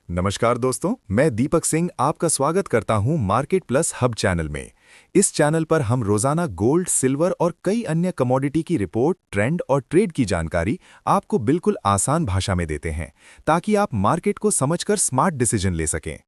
नमस्कार दोस्तों, मैं दीपक सिंह आपका स्वागत करता हूं मार्केट प्लस हब चैनल में। इस चैनल पर हम रोजाना गोल्ड, सिल्वर और कई अन्य कमोडिटी की रिपोर्ट, ट्रेंड और ट्रेड की जानकारी आपको बिल्कुल आसान भाषा में देते हैं, ताकि आप मार्केट को समझकर स्मार्ट डिसीजन ले सकें।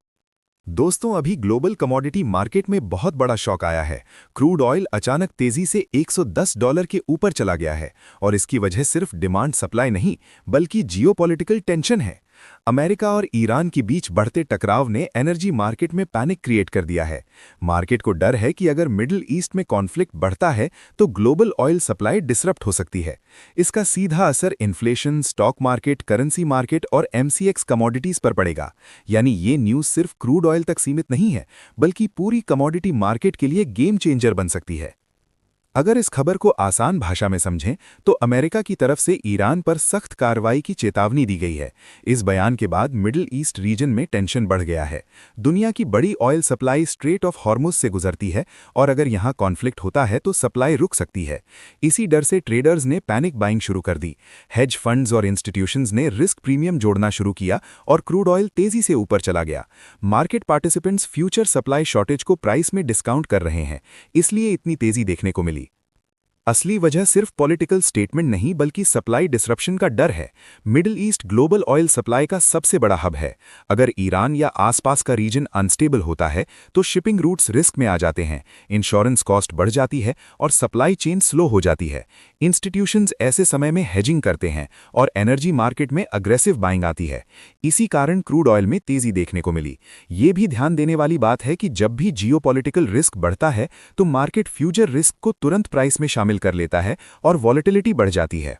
दोस्तों, अभी ग्लोबल कमोडिटी मार्केट में बहुत बड़ा शॉक आया है। क्रूड ऑयल अचानक तेजी से $110 के ऊपर चला गया है और इसकी वजह सिर्फ डिमांड सप्लाई नहीं, बल्कि जियोपॉलिटिकल टेंशन है। अमेरिका और ईरान के बीच बढ़ते टकराव ने एनर्जी मार्केट में पैनिक क्रिएट कर दिया है। मार्केट को डर है कि अगर मिडिल ईस्ट में कॉन्फ्लिक्ट बढ़ता है तो ग्लोबल ऑयल सप्लाई डिसरप्ट हो सकती है। इसका सीधा असर inflation, stock market, currency market और एमसीएक्स कमोडिटीज पर पड़ेगा। यानी ये न्यूज़ सिर्फ क्रूड ऑयल तक सीमित नहीं है, बल्कि पूरी कमोडिटी मार्केट के लिए गेम चेंजर बन सकती है। अगर इस खबर को आसान भाषा में समझें तो अमेरिका की तरफ से ईरान पर सख्त कार्रवाई की चेतावनी दी गई है। इस बयान के बाद मिडिल ईस्ट रीजन में टेंशन बढ़ गया है। दुनिया की बड़ी oil supply straight of Hormuz से गुजरती है और अगर यहां कॉन्फ्लिक्ट होता है तो सप्लाई रुक सकती है। इसी डर से ट्रेडर्स ने पैनिक बाइंग शुरू कर दी। हेज फंड्स और इंस्टीट्यूशंस ने रिस्क प्रीमियम जोड़ना शुरू किया और क्रूड ऑयल तेजी से ऊपर चला गया। Market participants future supply shortage को प्राइस में डिस्काउंट कर रहे हैं, इसलिए इतनी तेजी देखने को मिली। असली वजह सिर्फ पॉलिटिकल स्टेटमेंट नहीं, बल्कि सप्लाई डिसरप्शन का डर है। Middle east global oil supply का सबसे बड़ा हब है। अगर ईरान या आसपास का रीजन अनस्टेबल होता है तो शिपिंग रूट्स रिस्क में आ जाते हैं, इंश्योरेंस कॉस्ट बढ़ जाती है और सप्लाई चेन स्लो हो जाती है। इंस्टीट्यूशंस ऐसे समय में हेजिंग करते हैं और एनर्जी मार्केट में अग्रेसिव बाइंग आती है। इसी कारण क्रूड ऑयल में तेजी देखने को मिली। ये भी ध्यान देने वाली बात है कि जब भी जियोपॉलिटिकल रिस्क बढ़ता है तो मार्केट फ्यूचर रिस्क को तुरंत प्राइस में शामिल कर लेता है और वॉलेटिलिटी बढ़ जाती है।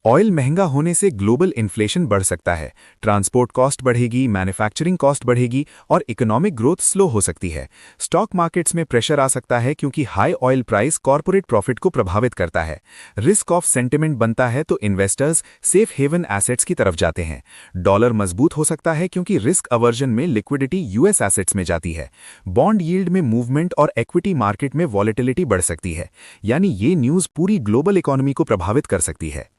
ऑयल महंगा होने से ग्लोबल इन्फ्लेशन बढ़ सकता है, ट्रांसपोर्ट कॉस्ट बढ़ेगी, मैन्युफैक्चरिंग कॉस्ट बढ़ेगी और इकोनॉमिक ग्रोथ स्लो हो सकती है। स्टॉक मार्केट्स में प्रेशर आ सकता है क्योंकि high oil price corporate profit को प्रभावित करता है। रिस्क ऑफ सेंटिमेंट बनता है तो इन्वेस्टर्स सेफ हेवन एसेट्स की तरफ जाते हैं। डॉलर मजबूत हो सकता है क्योंकि रिस्क अवर्जन में लिक्विडिटी यूएस एसेट्स में जाती है। बॉन्ड यील्ड में मूवमेंट और इक्विटी मार्केट में वॉलेटिलिटी बढ़ सकती है। यानी ये न्यूज़ पूरी ग्लोबल इकोनॉमी को प्रभावित कर सकती है।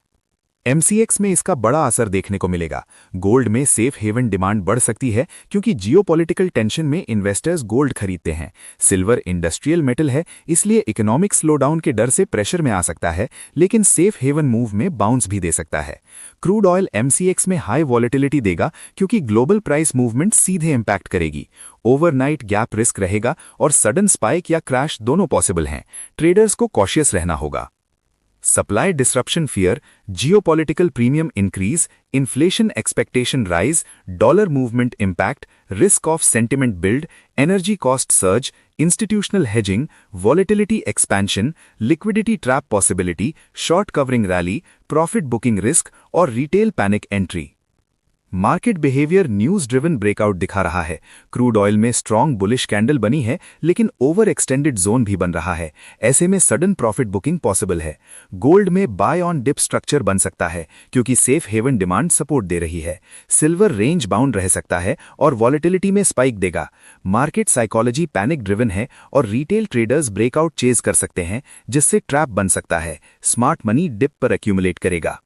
एमसीएक्स में इसका बड़ा असर देखने को मिलेगा। गोल्ड में सेफ हेवन डिमांड बढ़ सकती है क्योंकि जियोपॉलिटिकल टेंशन में इन्वेस्टर्स गोल्ड खरीदते हैं। सिल्वर इंडस्ट्रियल मेटल है, इसलिए इकोनॉमिक स्लोडाउन के डर से प्रेशर में आ सकता है, लेकिन सेफ हेवन मूव में बाउंस भी दे सकता है। क्रूड ऑयल एमसीएक्स में हाई वॉलेटिलिटी देगा क्योंकि ग्लोबल प्राइस मूवमेंट सीधे इंपैक्ट करेगी। ओवरनाइट गैप रिस्क रहेगा और सडन स्पाइक या क्रैश दोनों पॉसिबल हैं। ट्रेडर्स को कॉशियस रहना होगा। Supply disruption fear, geopolitical premium increase, inflation expectation rise, dollar movement impact, risk of sentiment build, energy cost surge, institutional hedging, volatility expansion, liquidity trap possibility, short covering rally, profit booking risk और retail panic entry. Market behaviour news driven breakout दिखा रहा है। Crude oil में strong bullish candle बनी है, लेकिन over extended zone भी बन रहा है। ऐसे में सडन प्रॉफिट बुकिंग पॉसिबल है। गोल्ड में बाय ऑन डिप स्ट्रक्चर बन सकता है क्योंकि सेफ हेवन डिमांड सपोर्ट दे रही है। सिल्वर रेंज बाउंड रह सकता है और वॉलेटिलिटी में स्पाइक देगा। मार्केट साइकोलॉजी पैनिक ड्रिवन है और रिटेल ट्रेडर्स ब्रेकआउट चेज कर सकते हैं, जिससे ट्रैप बन सकता है। स्मार्ट मनी डिप पर एक्यूमुलेट करेगा।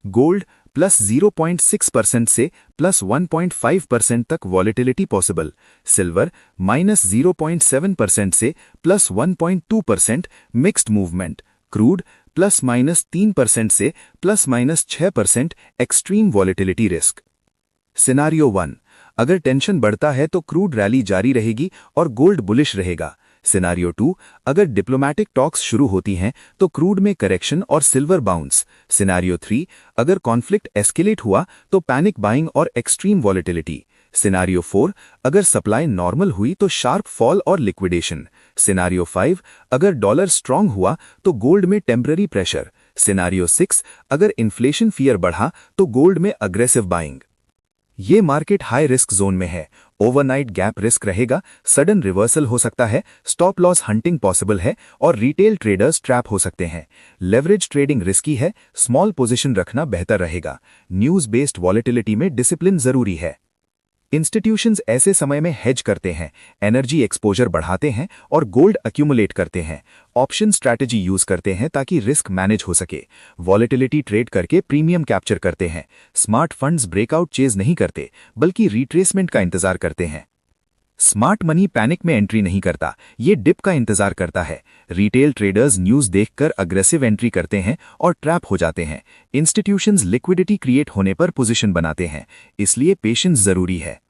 गोल्ड प्लस 0.6% से प्लस 1.5% तक वॉलेटिलिटी पॉसिबल। सिल्वर माइनस 0.7% से plus 1.2% mixed movement. Crude plus minus 3% से plus minus 6% extreme volatility risk. Scenario 1, अगर टेंशन बढ़ता है तो क्रूड रैली जारी रहेगी और गोल्ड बुलिश रहेगा। सिनारियो 2, अगर डिप्लोमैटिक टॉक्स शुरू होती हैं तो क्रूड में करेक्शन और सिल्वर बाउंस। सिनारियो 3, अगर कॉन्फ्लिक्ट एस्केलेट हुआ तो पैनिक बाइंग और एक्सट्रीम वॉलेटिलिटी। सिनारियो 4, अगर सप्लाई नॉर्मल हुई तो शार्प फॉल और लिक्विडेशन। सिनारियो 5, अगर डॉलर स्ट्रांग हुआ तो गोल्ड में टेम्पररी प्रेशर। सिनारियो 6, अगर इन्फ्लेशन फियर बढ़ा तो गोल्ड में अग्रेसिव बाइंग। ये मार्केट हाई रिस्क जोन में है। ओवरनाइट गैप रिस्क रहेगा, सडन रिवर्सल हो सकता है, स्टॉप लॉस हंटिंग पॉसिबल है और रिटेल ट्रेडर्स ट्रैप हो सकते हैं। लेवरेज ट्रेडिंग रिस्की है, स्मॉल पोजीशन रखना बेहतर रहेगा। न्यूज़ बेस्ड वॉलेटिलिटी में डिसिप्लिन जरूरी है। इंस्टीट्यूशंस ऐसे समय में हेज करते हैं, एनर्जी एक्सपोजर बढ़ाते हैं और गोल्ड अक्यूमुलेट करते हैं। ऑप्शन स्ट्रैटेजी यूज करते हैं ताकि रिस्क मैनेज हो सके। वॉलेटिलिटी ट्रेड करके प्रीमियम कैप्चर करते हैं। स्मार्ट फंड्स ब्रेकआउट चेज नहीं करते, बल्कि रिट्रेसमेंट का इंतजार करते हैं। स्मार्ट मनी पैनिक में एंट्री नहीं करता, ये डिप का इंतजार करता है। रिटेल ट्रेडर्स न्यूज देखकर अग्रेसिव एंट्री करते हैं और ट्रैप हो जाते हैं। इंस्टीट्यूशंस लिक्विडिटी क्रिएट होने पर पोजीशन बनाते हैं, इसलिए पेशेंस जरूरी है।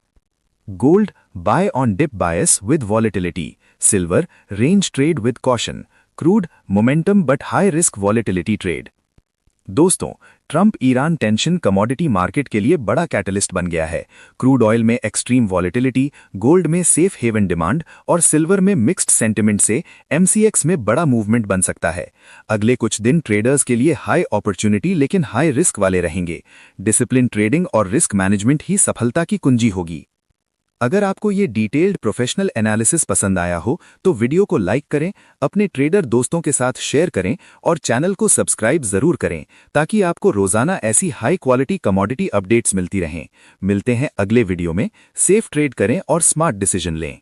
Gold buy on dip bias with volatility. Silver range trade with caution. Crude momentum but high risk volatility trade. दोस्तों, Trump Iran tension commodity market के लिए बड़ा कैटलिस्ट बन गया है। क्रूड ऑयल में एक्सट्रीम वॉलेटिलिटी, गोल्ड में सेफ हेवन डिमांड और सिल्वर में मिक्स्ड सेंटिमेंट से एमसीएक्स में बड़ा मूवमेंट बन सकता है। अगले कुछ दिन ट्रेडर्स के लिए हाई अपॉर्चुनिटी लेकिन हाई रिस्क वाले रहेंगे। डिसिप्लिन ट्रेडिंग और रिस्क मैनेजमेंट ही सफलता की कुंजी होगी। अगर आपको ये डिटेल्ड प्रोफेशनल एनालिसिस पसंद आया हो तो वीडियो को लाइक करें, अपने ट्रेडर दोस्तों के साथ शेयर करें और चैनल को सब्सक्राइब जरूर करें ताकि आपको रोजाना ऐसी हाई क्वालिटी कमोडिटी अपडेट्स मिलती रहें। मिलते हैं अगले वीडियो में। सेफ ट्रेड करें और स्मार्ट डिसीजन लें।